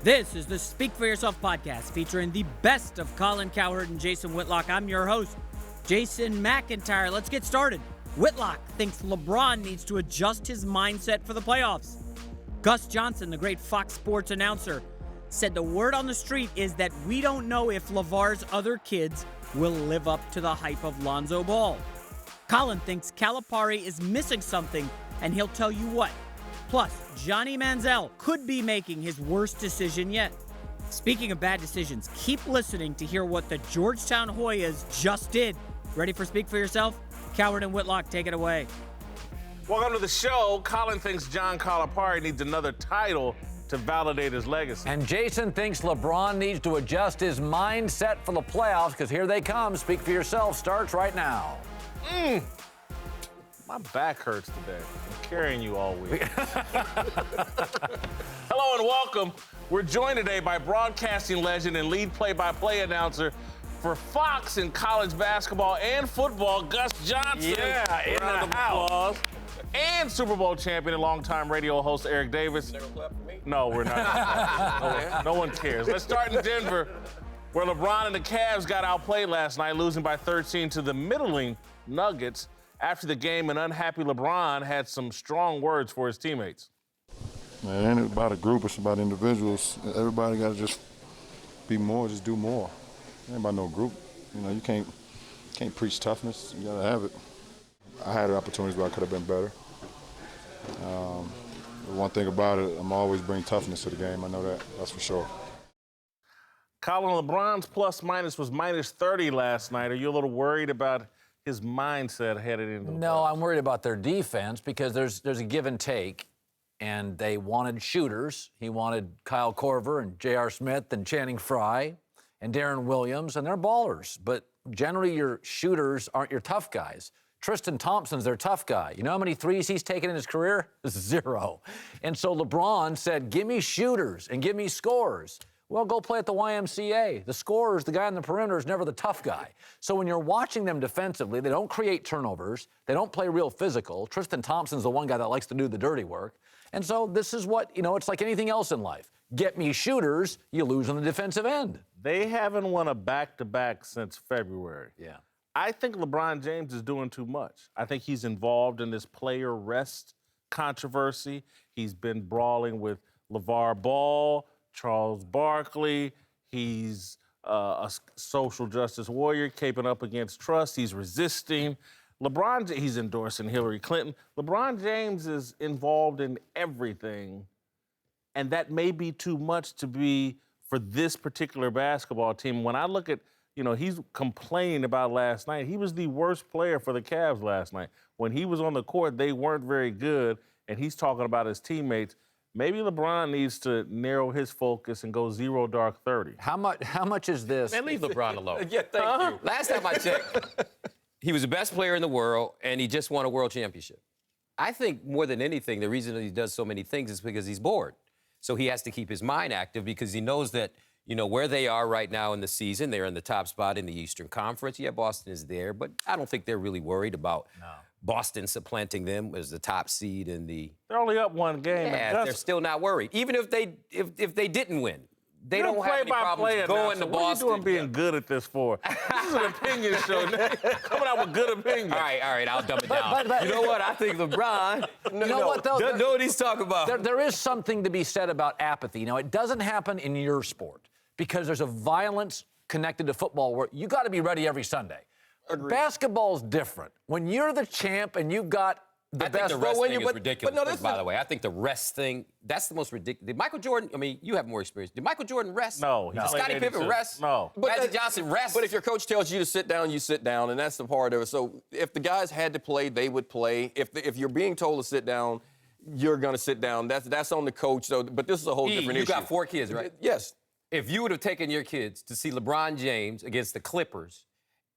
This is the Speak For Yourself podcast featuring the best of Colin Cowherd and Jason Whitlock. I'm your host, Jason McIntyre. Let's get started. Whitlock thinks LeBron needs to adjust his mindset for the playoffs. Gus Johnson, the great Fox Sports announcer, said the word on the street is that we don't know if LaVar's other kids will live up to the hype of Lonzo Ball. Colin thinks Calipari is missing something, and he'll tell you what. Plus, Johnny Manziel could be making his worst decision yet. Speaking of bad decisions, keep listening to hear what the Georgetown Hoyas just did. Ready for Speak For Yourself? Cowherd and Whitlock, take it away. Welcome to the show. Colin thinks John Calipari needs another title to validate his legacy. And Jason thinks LeBron needs to adjust his mindset for the playoffs, because here they come. Speak For Yourself starts right now. My back hurts today. I'm carrying you all week. Hello and welcome. We're joined today by broadcasting legend and lead play-by-play announcer for Fox in college basketball and football, Gus Johnson. Yeah, in Round of the house. applause. And Super Bowl champion and longtime radio host Eric Davis. Never clap for me. No, we're not. No one cares. Let's start in Denver, where LeBron and the Cavs got outplayed last night, losing by 13 to the middling Nuggets. After the game, an unhappy LeBron had some strong words for his teammates. Man, it ain't about a group, it's about individuals. Everybody got to just be more, just do more. It ain't about no group. You know, you can't preach toughness. You got to have it. I had opportunities where I could have been better. The one thing about it, I'm always bring toughness to the game. I know that's for sure. Colin, LeBron's plus-minus was minus 30 last night. Are you a little worried about his mindset headed into the No, playoffs? I'm worried about their defense, because there's a give and take, and they wanted shooters. He wanted Kyle Korver and J.R. Smith and Channing Frye and Darren Williams, and they're ballers. But generally, your shooters aren't your tough guys. Tristan Thompson's their tough guy. You know how many threes he's taken in his career? 0. And so LeBron said, give me shooters and give me scorers. Well, go play at the YMCA. The scorers, the guy on the perimeter, is never the tough guy. So when you're watching them defensively, they don't create turnovers. They don't play real physical. Tristan Thompson's the one guy that likes to do the dirty work. And so this is what, it's like anything else in life. Get me shooters, you lose on the defensive end. They haven't won a back-to-back since February. Yeah. I think LeBron James is doing too much. I think he's involved in this player rest controversy. He's been brawling with LaVar Ball, Charles Barkley. He's a social justice warrior, caping up against trust. He's resisting. He's endorsing Hillary Clinton. LeBron James is involved in everything, and that may be too much to be for this particular basketball team. When I look at, he's complaining about last night. He was the worst player for the Cavs last night. When he was on the court, they weren't very good, and he's talking about his teammates. Maybe LeBron needs to narrow his focus and go 0 dark 30. How much is this? Man, leave LeBron alone. Yeah, thank you. Last time I checked, he was the best player in the world, and he just won a world championship. I think more than anything, the reason that he does so many things is because he's bored. So he has to keep his mind active, because he knows that, where they are right now in the season. They're in the top spot in the Eastern Conference. Yeah, Boston is there, but I don't think they're really worried about Boston supplanting them as the top seed in the... They're only up one game. Yeah, they're still not worried. Even if they didn't win, they don't have any problems going to Boston. What are you doing being good at this for? This is an opinion show. Coming out with good opinions. All right, I'll dumb it down. but- you know what? I think LeBron know what, though? doesn't know what he's talking about. There is something to be said about apathy. It doesn't happen in your sport, because there's a violence connected to football where you got to be ready every Sunday. Basketball's different. When you're the champ and you've got the best... I think the rest thing is ridiculous, but no, by the way. I think the rest thing, that's the most ridiculous. Did Michael Jordan, you have more experience. Did Michael Jordan rest? No. Did Scottie Pippen rest? No. Magic Johnson rest? But if your coach tells you to sit down, you sit down, and that's the part of it. So if the guys had to play, they would play. If you're being told to sit down, you're going to sit down. That's on the coach. So, but this is a whole different issue. You got 4 kids, right? Yes. If you would have taken your kids to see LeBron James against the Clippers,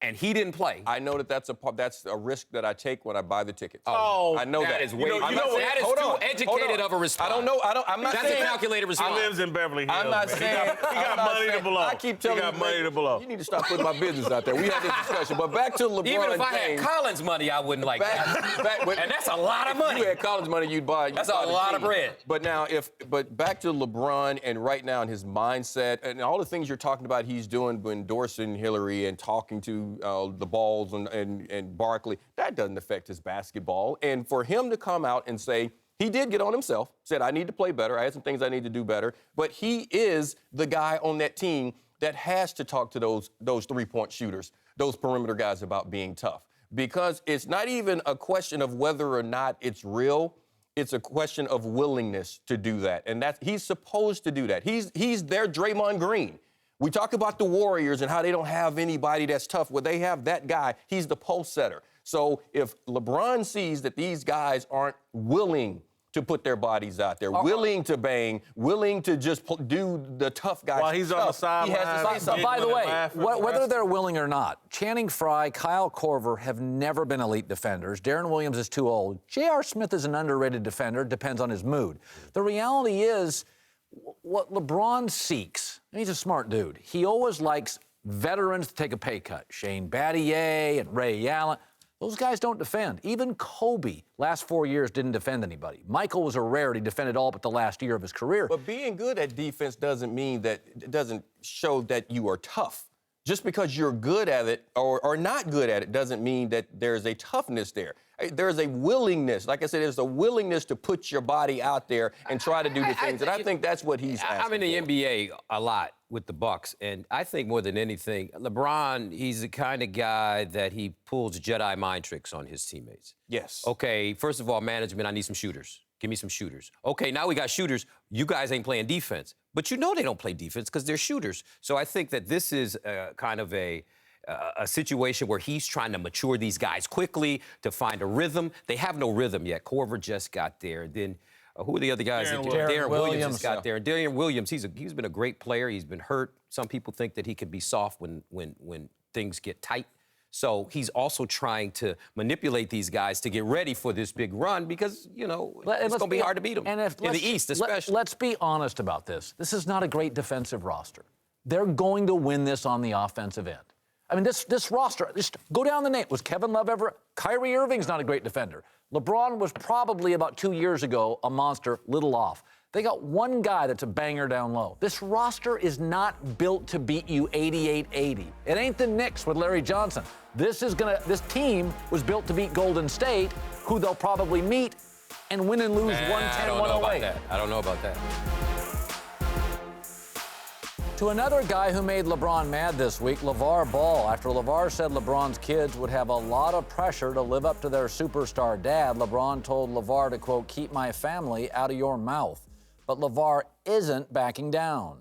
and he didn't play. I know that's a risk that I take when I buy the tickets. Oh, I know that. That is way. I'm not saying- that is hold too on, educated of a response. I don't know. I'm not That's saying a calculated response. He lives in Beverly Hills. I'm not man. saying he got money to blow. I keep telling he got money to blow. You need to stop putting my business out there. We had this discussion, but back to LeBron Even if I James. had Collins money, I wouldn't like that. And that's a lot of If money. you had Collins money, you'd buy. That's a lot of bread. But now, but back to LeBron and right now and his mindset and all the things you're talking about, he's doing, endorsing Hillary and talking to the Balls and Barkley. That doesn't affect his basketball. And for him to come out and say he did get on himself, said I need to play better. I had some things I need to do better. But he is the guy on that team that has to talk to those three-point shooters, those perimeter guys about being tough. Because it's not even a question of whether or not it's real. It's a question of willingness to do that. And he's supposed to do that. He's their Draymond Green. We talk about the Warriors and how they don't have anybody that's tough. Well, they have that guy. He's the pulse setter. So if LeBron sees that these guys aren't willing to put their bodies out there, willing to bang, willing to just do the tough guys. While he's on the he has to say sideline, something. By the way, laughing, whether they're willing or not, Channing Frye, Kyle Korver have never been elite defenders. Darren Williams is too old. J.R. Smith is an underrated defender, depends on his mood. The reality is what LeBron seeks, and he's a smart dude, he always likes veterans to take a pay cut. Shane Battier and Ray Allen. Those guys don't defend. Even Kobe, last 4 years, didn't defend anybody. Michael was a rarity, defended all but the last year of his career. But being good at defense doesn't mean that it doesn't show that you are tough. Just because you're good at it or not good at it doesn't mean that there's a toughness there. There's a willingness. Like I said, there's a willingness to put your body out there and try to do the things. And I think that's what he's asking I'm in the for. NBA a lot with the Bucks, and I think more than anything, LeBron, he's the kind of guy that he pulls Jedi mind tricks on his teammates. Yes. Okay, first of all, management, I need some shooters. Give me some shooters. Okay, now we got shooters. You guys ain't playing defense. But you know they don't play defense because they're shooters. So I think that this is kind of a situation where he's trying to mature these guys quickly to find a rhythm. They have no rhythm yet. Korver just got there. Then who are the other guys? Darren Williams just got there. And Darren Williams, he's been a great player. He's been hurt. Some people think that he could be soft when things get tight. So he's also trying to manipulate these guys to get ready for this big run because, you know, it's going to be hard to beat them, in the East especially. Let's be honest about this. This is not a great defensive roster. They're going to win this on the offensive end. I mean, this roster, just go down the name. Was Kevin Love ever? Kyrie Irving's not a great defender. LeBron was probably about 2 years ago a monster, little off. They got one guy that's a banger down low. This roster is not built to beat you 88-80. It ain't the Knicks with Larry Johnson. This team was built to beat Golden State, who they'll probably meet and win and lose 110, 108. I don't know about that. To another guy who made LeBron mad this week, LaVar Ball. After LaVar said LeBron's kids would have a lot of pressure to live up to their superstar dad, LeBron told LaVar to, quote, keep my family out of your mouth. But LaVar isn't backing down.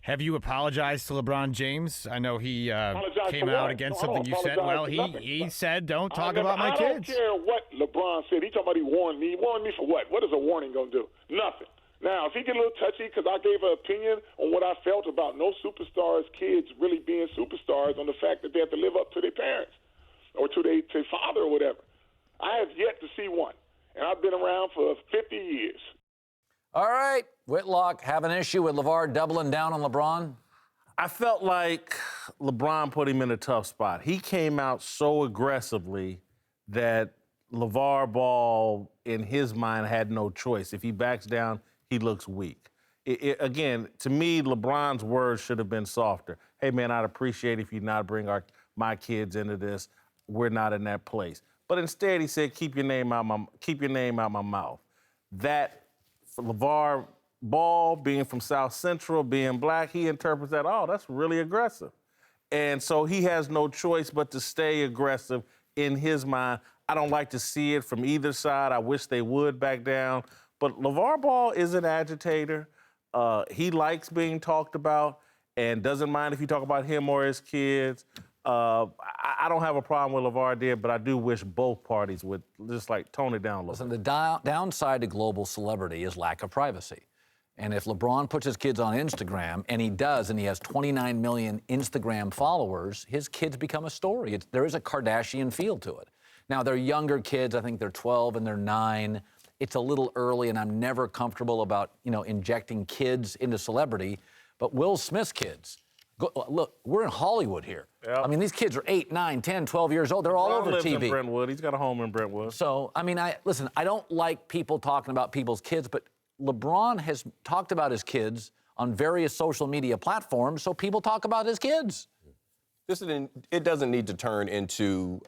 Have you apologized to LeBron James? I know he came out against No, something you said. Well, he said, don't talk about my kids. I don't care what LeBron said. He talking about he warned me. He warned me for what? What is a warning going to do? Nothing. Now, if he get a little touchy because I gave an opinion on what I felt about no superstars' kids really being superstars on the fact that they have to live up to their parents or to their father or whatever. I have yet to see one, and I've been around for 50 years. All right, Whitlock, have an issue with LaVar doubling down on LeBron? I felt like LeBron put him in a tough spot. He came out so aggressively that LaVar Ball, in his mind, had no choice. If he backs down, he looks weak. Again, to me, LeBron's words should have been softer. Hey, man, I'd appreciate if you not bring my kids into this. We're not in that place. But instead, he said, keep your name out my mouth. That, for LaVar Ball, being from South Central, being black, he interprets that, oh, that's really aggressive. And so he has no choice but to stay aggressive in his mind. I don't like to see it from either side. I wish they would back down. But LaVar Ball is an agitator. He likes being talked about and doesn't mind if you talk about him or his kids. I don't have a problem with LaVar did, but I do wish both parties would just like tone it down a little. Listen, the downside to global celebrity is lack of privacy. And if LeBron puts his kids on Instagram, and he does, and he has 29 million Instagram followers, his kids become a story. There is a Kardashian feel to it. Now, they're younger kids. I think they're 12 and they're 9. It's a little early, and I'm never comfortable about, injecting kids into celebrity. But Will Smith's kids, look, we're in Hollywood here. Yep. I mean, these kids are 8, 9, 10, 12 years old. They're all over lives TV. in Brentwood. He's got a home in Brentwood. So, I mean, listen, I don't like people talking about people's kids, but LeBron has talked about his kids on various social media platforms, so people talk about his kids. It doesn't need to turn into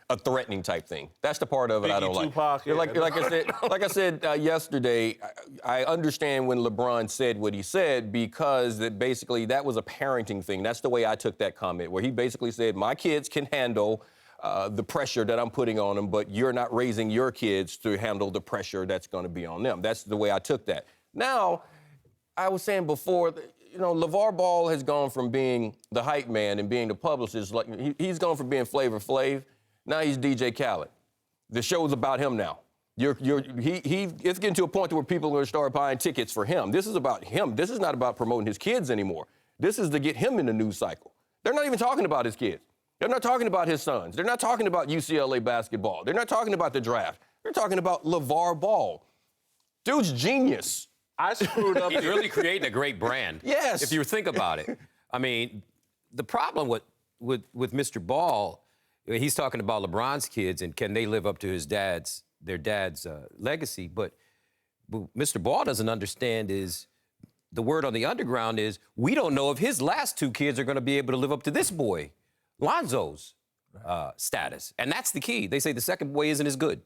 a threatening type thing. That's the part of it I don't like. Tupac, yeah. Like I said yesterday, I understand when LeBron said what he said because basically that was a parenting thing. That's the way I took that comment, where he basically said, my kids can handle the pressure that I'm putting on them, but you're not raising your kids to handle the pressure that's going to be on them. That's the way I took that. Now, I was saying before, LaVar Ball has gone from being the hype man and being the publicist. Like he's gone from being Flavor Flav. Now he's DJ Khaled. The show's about him now. It's getting to a point where people are going to start buying tickets for him. This is about him. This is not about promoting his kids anymore. This is to get him in the news cycle. They're not even talking about his kids. They're not talking about his sons. They're not talking about UCLA basketball. They're not talking about the draft. They're talking about LaVar Ball. Dude's genius. I screwed up. He's really creating a great brand. Yes. If you think about it. I mean, the problem with Mr. Ball, he's talking about LeBron's kids and can they live up to their dad's legacy. But Mr. Ball doesn't understand is the word on the underground is we don't know if his last 2 kids are going to be able to live up to this boy, Lonzo's status. And that's the key. They say the second boy isn't as good.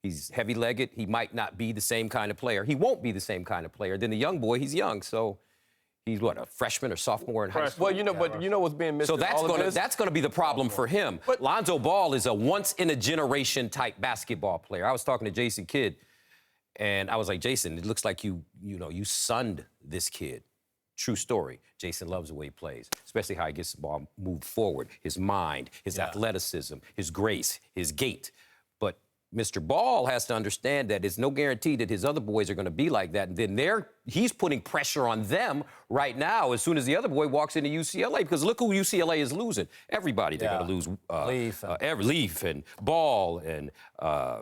He's heavy-legged. He might not be the same kind of player. He won't be the same kind of player. Then the young boy, he's young. So he's what, a freshman or sophomore in high school? Well, you know what's being missed. So that's going to be the problem for him. But Lonzo Ball is a once-in-a-generation type basketball player. I was talking to Jason Kidd, and I was like, Jason, it looks like you sunned this kid. True story. Jason loves the way he plays, especially how he gets the ball moved forward, his mind, his athleticism, his grace, his gait. But Mr. Ball has to understand that it's no guarantee that his other boys are going to be like that. And then he's putting pressure on them right now as soon as the other boy walks into UCLA. Because look who UCLA is losing. Everybody. They're going to lose Leaf and Ball and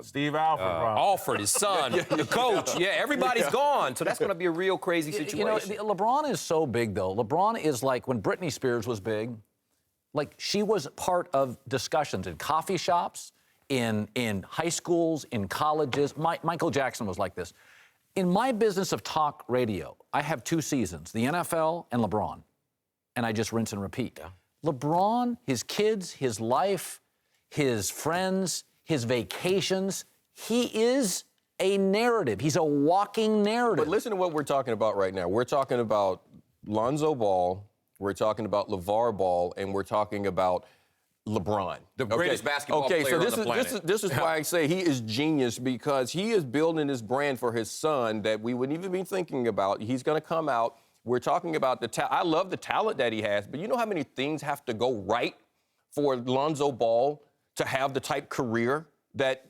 Steve Alford. Alford, his son, the coach. Yeah, everybody's gone. So that's going to be a real crazy situation. LeBron is so big, though. LeBron is like when Britney Spears was big, like she was part of discussions in coffee shops, in high schools, in colleges. Michael Jackson was like this. In my business of talk radio, I have 2 seasons, the NFL and LeBron, and I just rinse and repeat. Yeah. LeBron, his kids, his life, his friends, his vacations, he is a narrative. He's a walking narrative. But listen to what we're talking about right now. We're talking about Lonzo Ball, we're talking about LaVar Ball, and we're talking about LeBron. The greatest basketball player on the planet. This is why I say he is genius, because he is building this brand for his son that we wouldn't even be thinking about. He's going to come out. We're talking about I love the talent that he has, but you know how many things have to go right for Lonzo Ball to have the type career that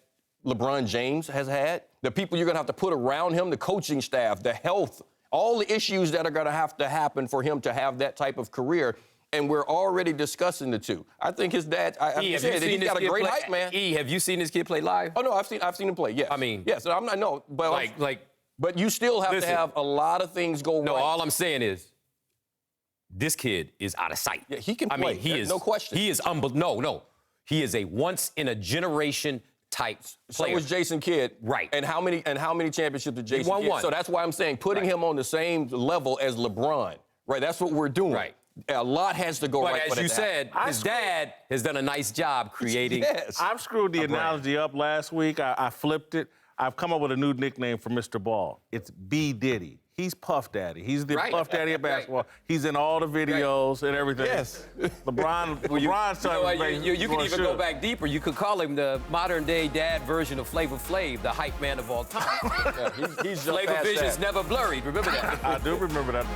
LeBron James has had? The people you're going to have to put around him, the coaching staff, the health, all the issues that are going to have to happen for him to have that type of career. And we're already discussing the two. I think his dad, he's got a great hype, man. Have you seen this kid play live? Oh, no, I've seen him play, yes. I mean... Yes, I'm not, no, but... But you still have to have a lot of things go right. No, all I'm saying is, this kid is out of sight. Yeah, he can play. I mean, he is... No question. He is No. He is a once-in-a-generation type player. So was Jason Kidd. Right. And how many championships did Jason Kidd? So that's why I'm saying putting him on the same level as LeBron. Right, that's what we're doing. Right. A lot has to go right. But as you said, his dad has done a nice job creating. Yes. I've screwed the analogy up last week. I flipped it. I've come up with a new nickname for Mr. Ball. It's B. Diddy. He's Puff Daddy. He's the Puff Daddy of basketball. Right. He's in all the videos and everything. Yes. LeBron's son. You can even go back deeper. You could call him the modern-day dad version of Flavor Flav, the hype man of all time. He's Flavor Vision's never blurred. Remember that? I do remember that.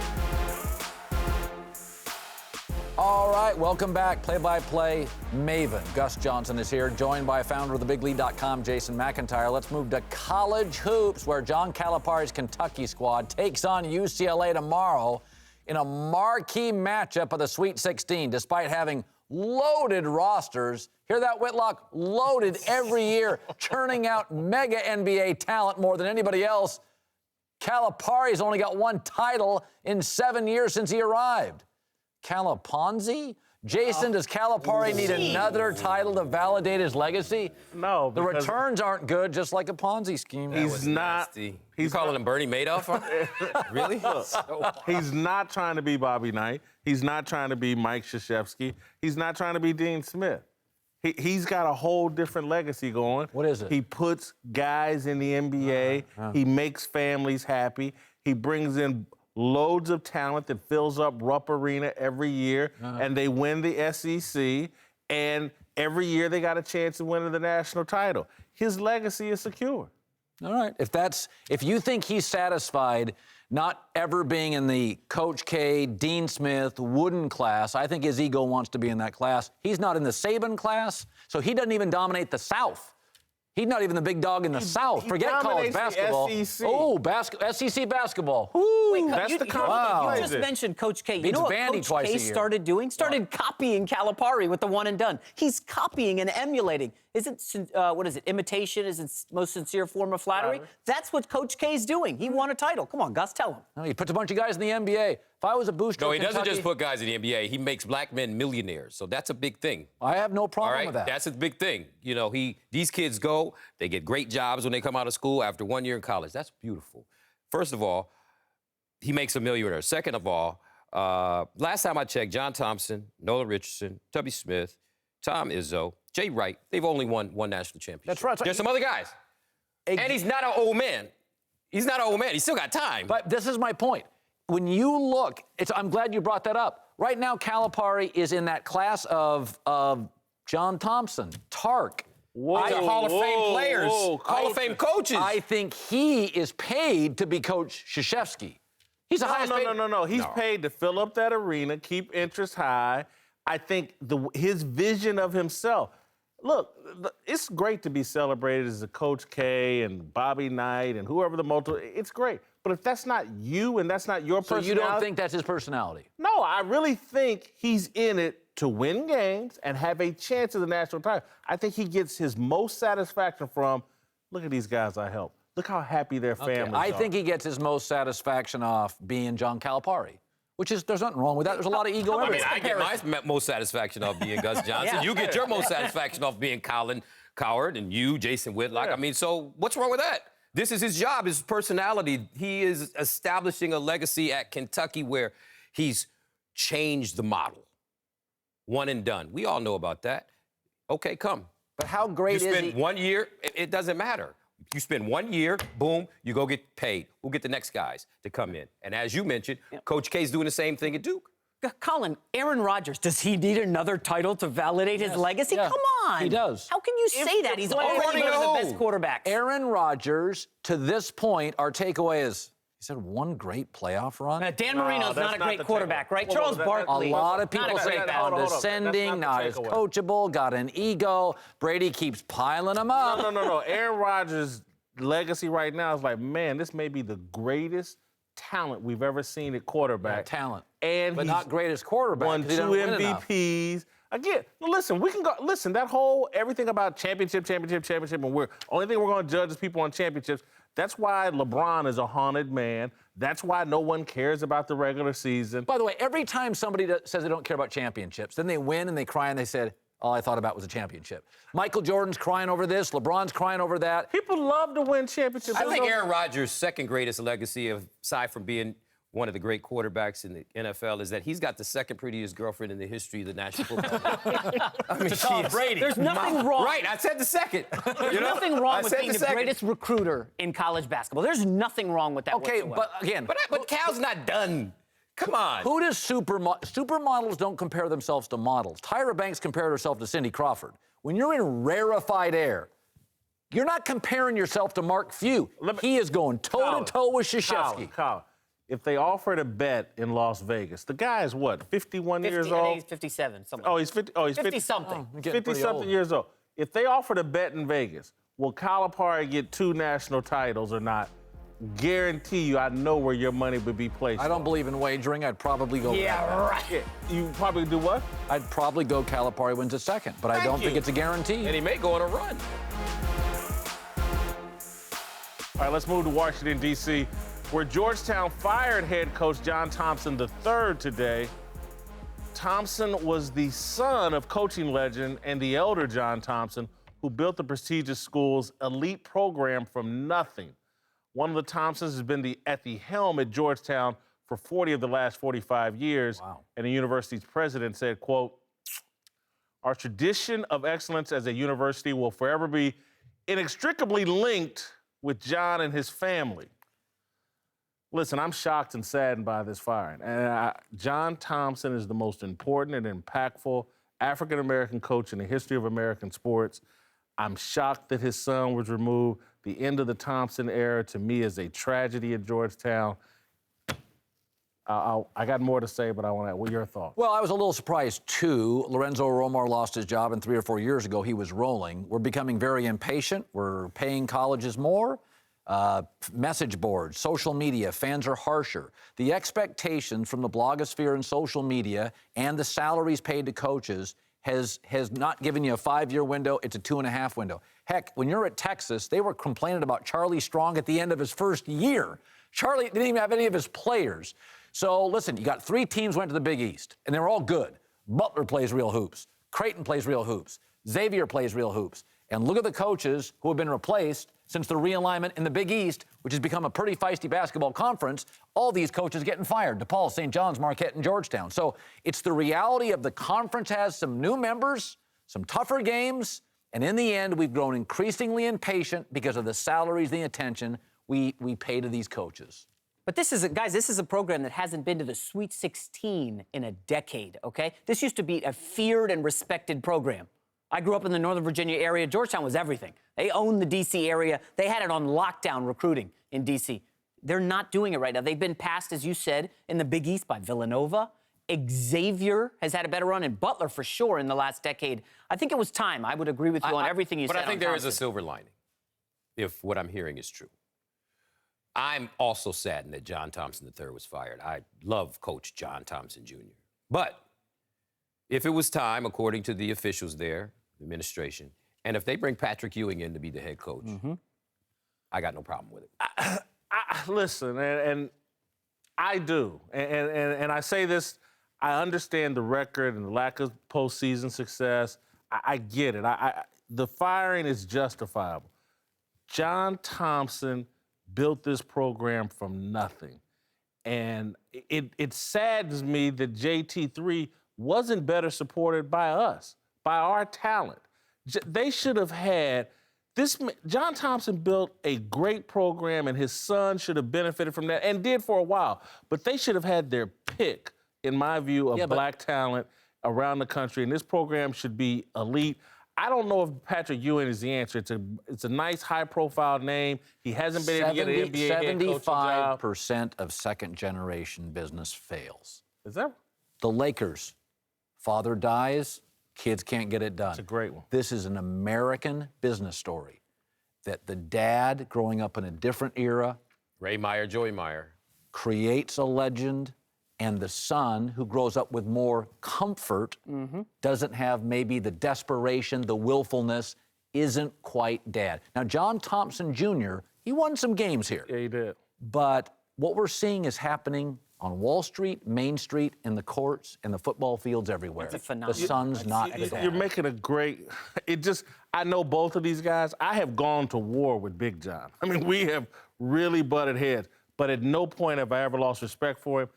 All right, welcome back. Play-by-play maven Gus Johnson is here, joined by founder of thebiglead.com, Jason McIntyre. Let's move to college hoops, where John Calipari's Kentucky squad takes on UCLA tomorrow in a marquee matchup of the Sweet 16. Despite having loaded rosters, hear that, Whitlock? Loaded every year, churning out mega NBA talent more than anybody else. Calipari's only got one title in 7 years since he arrived. Caliponzi? Jason, does Calipari need another title to validate his legacy? No, The returns aren't good, just like a Ponzi scheme. He's not. He's calling him Bernie Madoff? Really? He's not trying to be Bobby Knight. He's not trying to be Mike Krzyzewski. He's not trying to be Dean Smith. He's got a whole different legacy going. What is it? He puts guys in the NBA. He makes families happy. He brings in loads of talent that fills up Rupp Arena every year, and they win the SEC, and every year they got a chance of winning the national title. His legacy is secure. All right. If you think he's satisfied not ever being in the Coach K, Dean Smith, Wooden class, I think his ego wants to be in that class. He's not in the Saban class, so he doesn't even dominate the South. He's not even the big dog in the South. Forget college basketball. SEC. Oh, SEC basketball. Woo. Wait, That's the Wow. You just mentioned Coach K. You Beats know what Vandy Coach twice K a year. started doing? Started copying Calipari with the one and done. He's copying and emulating. What is it? Imitation is its most sincere form of flattery. That's what Coach K's doing. He won a title. Come on, Gus, tell him. No, he puts a bunch of guys in the NBA. If I was a booster, No, he doesn't Kentucky, just put guys in the NBA. He makes black men millionaires. So that's a big thing. I have no All problem right, with that. that's a big thing. You know, these kids go, they get great jobs when they come out of school after 1 year in college. That's beautiful. First of all, he makes a millionaire. Second of all, last time I checked, John Thompson, Nolan Richardson, Tubby Smith, Tom Izzo, Jay Wright, they've only won one national championship. That's right. There's some other guys. And he's not an old man. He's not an old man. He's still got time. But this is my point. When you look, I'm glad you brought that up. Right now, Calipari is in that class of John Thompson, Tark. These are Hall of Fame players, Hall of Fame coaches. I think he is paid to be Coach Krzyzewski. He's the highest paid. No. He's paid to fill up that arena, keep interest high. I think his vision of himself. Look, it's great to be celebrated as a Coach K and Bobby Knight and whoever the multiple. It's great. But if that's not you and that's not your So personality. you don't think that's his personality? No, I really think he's in it to win games and have a chance at the national title. I think he gets his most satisfaction from, look at these guys I helped. Look how happy their families are. I think he gets his most satisfaction off being John Calipari, which is, there's nothing wrong with that. There's a lot of ego I mean, everywhere. I get my most satisfaction off being Gus Johnson. Yeah. You get your most satisfaction off being Colin Cowherd, and you, Jason Whitlock. Yeah. I mean, so what's wrong with that? This is his job, his personality. He is establishing a legacy at Kentucky where he's changed the model. One and done. We all know about that. Okay, come. But how great You is spend he? 1 year, it doesn't matter. You spend 1 year, boom, you go get paid. We'll get the next guys to come in. And as you mentioned, Coach K's doing the same thing at Duke. Colin, Aaron Rodgers, does he need another title to validate his legacy? Yeah. Come on. He does. How can you say that? He's already According one to of the who? best quarterbacks. Aaron Rodgers, to this point, our takeaway is, he said one great playoff run. Dan Marino's that's not a not great the quarterback, takeaway. right? Well, Charles that- A Barkley. lot of not people a say great that. Hold on, hold on. condescending, not That's as not the takeaway. coachable, got an ego. Brady keeps piling him up. No. Aaron Rodgers' legacy right now is like, man, this may be the greatest talent we've ever seen at quarterback. Talent. And But he's not greatest quarterback. won 'cause he 2 doesn't win enough. MVPs. Again, listen, we can go. Listen, that whole everything about championship, and only thing we're going to judge is people on championships. That's why LeBron is a haunted man. That's why no one cares about the regular season. By the way, every time somebody says they don't care about championships, then they win and they cry and they said, all I thought about was a championship. Michael Jordan's crying over this. LeBron's crying over that. People love to win championships. I think Aaron Rodgers' second greatest legacy, aside from being one of the great quarterbacks in the NFL, is that he's got the second prettiest girlfriend in the history of the National Football League. I mean, Tom Brady. There's nothing wrong. Right, I said the second. There's nothing wrong I with said being the second. greatest recruiter in college basketball. There's nothing wrong with that Okay, whatsoever. but again, But Cal's not done. Come on. who does supermodels don't compare themselves to models? Tyra Banks compared herself to Cindy Crawford. When you're in rarefied air, you're not comparing yourself to Mark Few. He is going toe-to-toe with Krzyzewski. Kyle, if they offered a bet in Las Vegas, the guy is what, 51 years I think old? he's 57. Something. Oh, he's 50. Oh, he's 50-something. 50-something years old. If they offered a bet in Vegas, will Calipari get 2 national titles or not? Guarantee you, I know where your money would be placed. I don't believe in wagering. I'd probably go. Right. Yeah, you probably do what? I'd probably go Calipari wins a second, but I don't think it's a guarantee. And he may go on a run. All right, let's move to Washington, D.C., where Georgetown fired head coach John Thompson III today. Thompson was the son of coaching legend and the elder John Thompson, who built the prestigious school's elite program from nothing. One of the Thompsons has been at the helm at Georgetown for 40 of the last 45 years. Wow. And the university's president said, quote, "Our tradition of excellence as a university will forever be inextricably linked with John and his family." Listen, I'm shocked and saddened by this firing. And John Thompson is the most important and impactful African-American coach in the history of American sports. I'm shocked that his son was removed. The end of the Thompson era, to me, is a tragedy at Georgetown. I got more to say, but I want to. What are your thoughts? Well, I was a little surprised, too. Lorenzo Romar lost his job, and 3 or 4 years ago, he was rolling. We're becoming very impatient. We're paying colleges more. Message boards, social media, fans are harsher. The expectations from the blogosphere and social media and the salaries paid to coaches has not given you a 5-year window. It's a 2.5 window. Heck, when you're at Texas, they were complaining about Charlie Strong at the end of his first year. Charlie didn't even have any of his players. So listen, you got 3 teams went to the Big East, and they were all good. Butler plays real hoops. Creighton plays real hoops. Xavier plays real hoops. And look at the coaches who have been replaced since the realignment in the Big East, which has become a pretty feisty basketball conference. All these coaches getting fired. DePaul, St. John's, Marquette, and Georgetown. So it's the reality of the conference has some new members, some tougher games, and in the end, we've grown increasingly impatient because of the salaries and the attention we pay to these coaches. But this is a program that hasn't been to the Sweet 16 in a decade, okay? This used to be a feared and respected program. I grew up in the Northern Virginia area. Georgetown was everything. They owned the D.C. area. They had it on lockdown recruiting in D.C. They're not doing it right now. They've been passed, as you said, in the Big East by Villanova. Xavier has had a better run, and Butler for sure in the last decade. I think it was time. I would agree with you on everything you said. But I think there is Thompson. a silver lining, if what I'm hearing is true. I'm also saddened that John Thompson III was fired. I love Coach John Thompson Jr. But if it was time, according to the officials there, the administration, and if they bring Patrick Ewing in to be the head coach, I got no problem with it. Listen, and I do. And I say this, I understand the record and the lack of postseason success. I get it. The firing is justifiable. John Thompson built this program from nothing. And it saddens me that JT3 wasn't better supported by us, by our talent. They should have had this. John Thompson built a great program, and his son should have benefited from that and did for a while. But they should have had their pick, in my view, of black talent around the country, and this program should be elite. I don't know if Patrick Ewing is the answer. It's a nice, high-profile name. He hasn't been able to get an NBA head coaching job. 75% of second-generation business fails. Is that? The Lakers, father dies, kids can't get it done. It's a great one. This is an American business story that the dad, growing up in a different era, Ray Meyer, Joey Meyer, creates a legend, and the son, who grows up with more comfort, doesn't have maybe the desperation, the willfulness, isn't quite dad. Now, John Thompson Jr., he won some games here. Yeah, he did. But what we're seeing is happening on Wall Street, Main Street, in the courts, in the football fields everywhere. It's a phenomenon. The son's not the dad. You're making a great. I know both of these guys. I have gone to war with Big John. I mean, we have really butted heads. But at no point have I ever lost respect for him.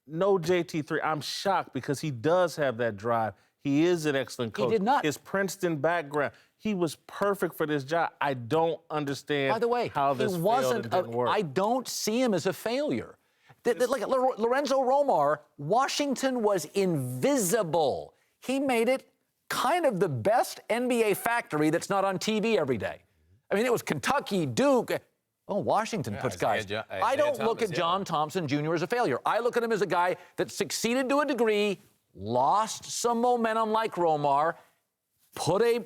No JT3. I'm shocked because he does have that drive. He is an excellent coach. He did not. His Princeton background. He was perfect for this job. I don't understand By the way, how this he failed wasn't and didn't work. I don't see him as a failure. Like Lorenzo Romar, Washington was invisible. He made it kind of the best NBA factory that's not on TV every day. I mean, it was Kentucky, Duke. Oh, Washington puts guys. Isaiah I don't Thomas, look at John Thompson Jr. as a failure. I look at him as a guy that succeeded to a degree, lost some momentum like Romar, put a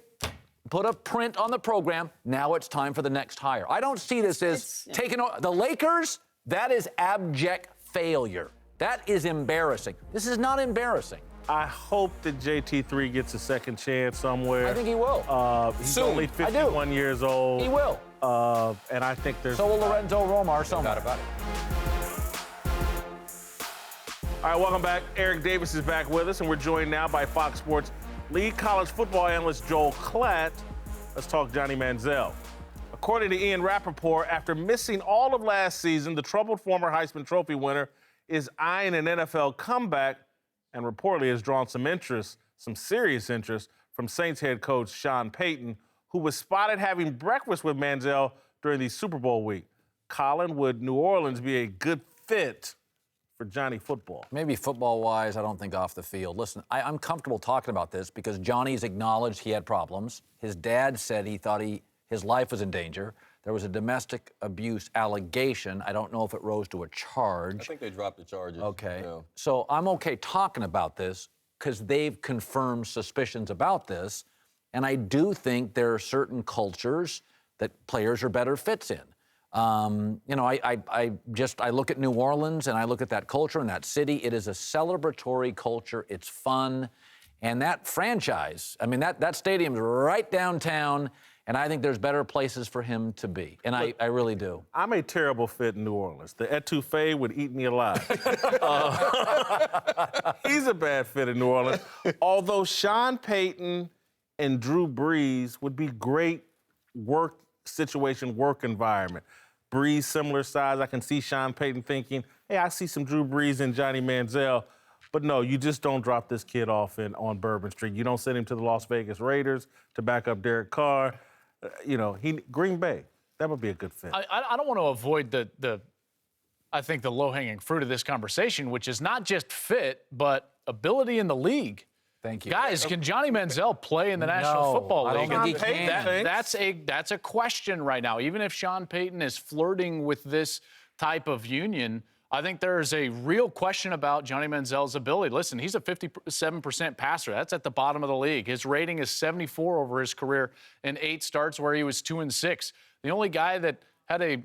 print on the program. Now it's time for the next hire. I don't see this as taking the Lakers. That is abject failure. That is embarrassing. This is not embarrassing. I hope that JT3 gets a second chance somewhere. I think he will. He's Soon. only 51 years old. He will. And I think there's... So will Lorenzo Romar somewhere. No doubt about it. All right, welcome back. Eric Davis is back with us, and we're joined now by Fox Sports lead college football analyst Joel Klatt. Let's talk Johnny Manziel. According to Ian Rappaport, after missing all of last season, the troubled former Heisman Trophy winner is eyeing an NFL comeback and reportedly has drawn some serious interest from Saints head coach Sean Payton, who was spotted having breakfast with Manziel during the Super Bowl week. Colin, would New Orleans be a good fit for Johnny football? Maybe football-wise, I don't think off the field. Listen, I'm comfortable talking about this because Johnny's acknowledged he had problems. His dad said he thought his life was in danger. There was a domestic abuse allegation. I don't know if it rose to a charge. I think they dropped the charges. Okay. Yeah. So I'm okay talking about this because they've confirmed suspicions about this. And I do think there are certain cultures that players are better fits in. You know, I look at New Orleans and I look at that culture and that city. It is a celebratory culture. It's fun. And that franchise, I mean, that stadium's right downtown, and I think there's better places for him to be. And I really do. I'm a terrible fit in New Orleans. The etouffee would eat me alive. He's a bad fit in New Orleans. Although Sean Payton and Drew Brees would be great work environment. Brees, similar size. I can see Sean Payton thinking, hey, I see some Drew Brees and Johnny Manziel. But no, you just don't drop this kid off on Bourbon Street. You don't send him to the Las Vegas Raiders to back up Derek Carr. Green Bay, that would be a good fit. I don't want to avoid I think the low-hanging fruit of this conversation, which is not just fit, but ability in the league. Thank you. Guys, can Johnny Manziel play in the National Football League? I don't think he can. That's a question right now. Even if Sean Payton is flirting with this type of union, I think there's a real question about Johnny Manziel's ability. Listen, he's a 57% passer. That's at the bottom of the league. His rating is 74 over his career in 8 starts where he was 2-6. The only guy that had a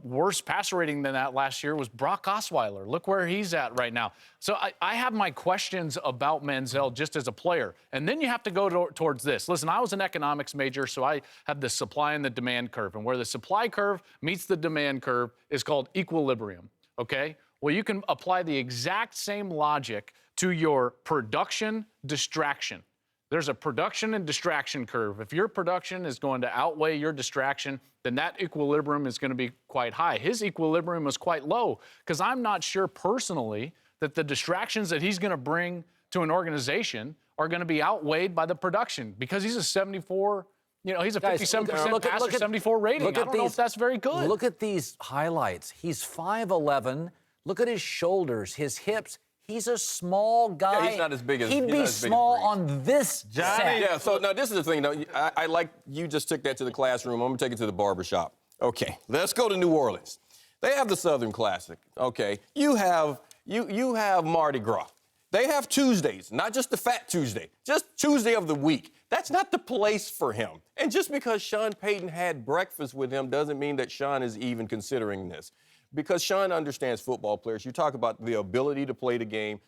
worse passer rating than that last year was Brock Osweiler. Look where he's at right now. So I have my questions about Manziel just as a player. And then you have to go towards this. Listen, I was an economics major, so I have the supply and the demand curve. And where the supply curve meets the demand curve is called equilibrium. Okay? Well, you can apply the exact same logic to your production distraction. There's a production and distraction curve. If your production is going to outweigh your distraction, then that equilibrium is going to be quite high. His equilibrium is quite low because I'm not sure personally that the distractions that he's going to bring to an organization are going to be outweighed by the production because he's a 74. He's a 57% passer, 74 rating. I don't know if that's very good. Look at these highlights. He's 5'11". Look at his shoulders, his hips. He's a small guy. Yeah, he's not as big as He'd be small on this set. Yeah, so now this is the thing. I like you just took that to the classroom. I'm going to take it to the barbershop. Okay, let's go to New Orleans. They have the Southern Classic. Okay, you have Mardi Gras. They have Tuesdays, not just the Fat Tuesday, just Tuesday of the week. That's not the place for him. And just because Sean Payton had breakfast with him doesn't mean that Sean is even considering this. Because Sean understands football players. You talk about the ability to play the game.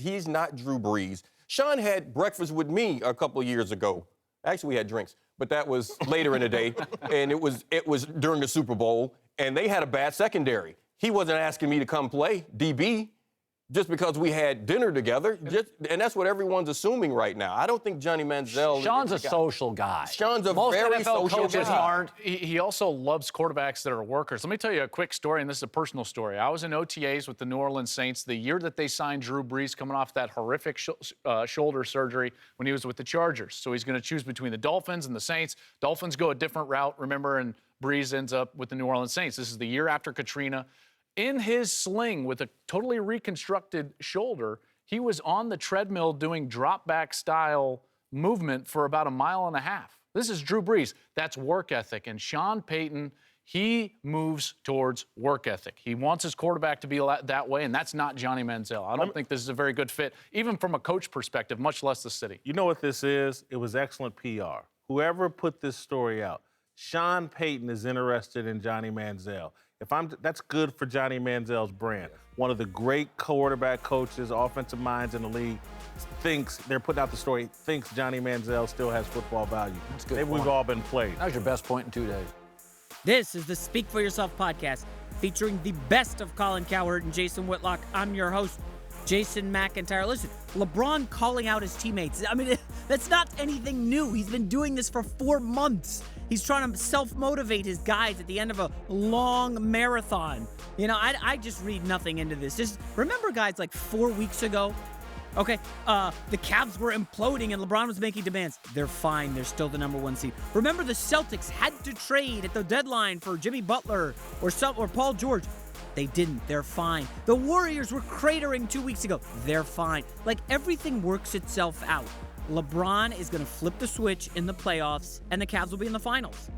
He's not Drew Brees. Sean had breakfast with me a couple years ago. Actually, we had drinks, but that was later in the day, and it was during the Super Bowl, and they had a bad secondary. He wasn't asking me to come play DB. Just because we had dinner together, and that's what everyone's assuming right now. I don't think Johnny Manziel... Sean's a social guy. Sean's a Most very NFL social coaches guy. aren't. He also loves quarterbacks that are workers. Let me tell you a quick story, and this is a personal story. I was in OTAs with the New Orleans Saints the year that they signed Drew Brees coming off that horrific shoulder surgery when he was with the Chargers. So he's going to choose between the Dolphins and the Saints. Dolphins go a different route, remember, and Brees ends up with the New Orleans Saints. This is the year after Katrina. In his sling with a totally reconstructed shoulder, he was on the treadmill doing drop-back style movement for about 1.5 miles. This is Drew Brees. That's work ethic. And Sean Payton, He moves towards work ethic. He wants his quarterback to be that way, and that's not Johnny Manziel. I don't think this is a very good fit, even from a coach perspective, much less the city. You know what this is? It was excellent PR. Whoever put this story out, Sean Payton is interested in Johnny Manziel. That's good for Johnny Manziel's brand. One of the great quarterback coaches, offensive minds in the league, they're putting out the story, thinks Johnny Manziel still has football value. That's a good Maybe point. we've all been played. That was your best point in 2 days. This is the Speak for Yourself podcast featuring the best of Colin Cowherd and Jason Whitlock. I'm your host, Jason McIntyre. Listen, LeBron calling out his teammates. I mean, that's not anything new. He's been doing this for 4 months. He's trying to self-motivate his guys at the end of a long marathon. You know, I just read nothing into this. Just remember, guys, like 4 weeks ago, okay, the Cavs were imploding and LeBron was making demands. They're fine. They're still the #1 seed. Remember, the Celtics had to trade at the deadline for Jimmy Butler or Paul George. They didn't. They're fine. The Warriors were cratering 2 weeks ago. They're fine. Like, everything works itself out. LeBron is going to flip the switch in the playoffs, and the Cavs will be in the finals.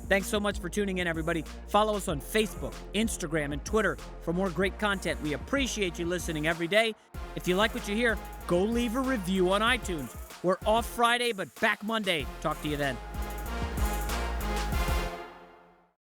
Thanks so much for tuning in, everybody. Follow us on Facebook, Instagram, and Twitter for more great content. We appreciate you listening every day. If you like what you hear, go leave a review on iTunes. We're off Friday, but back Monday. Talk to you then.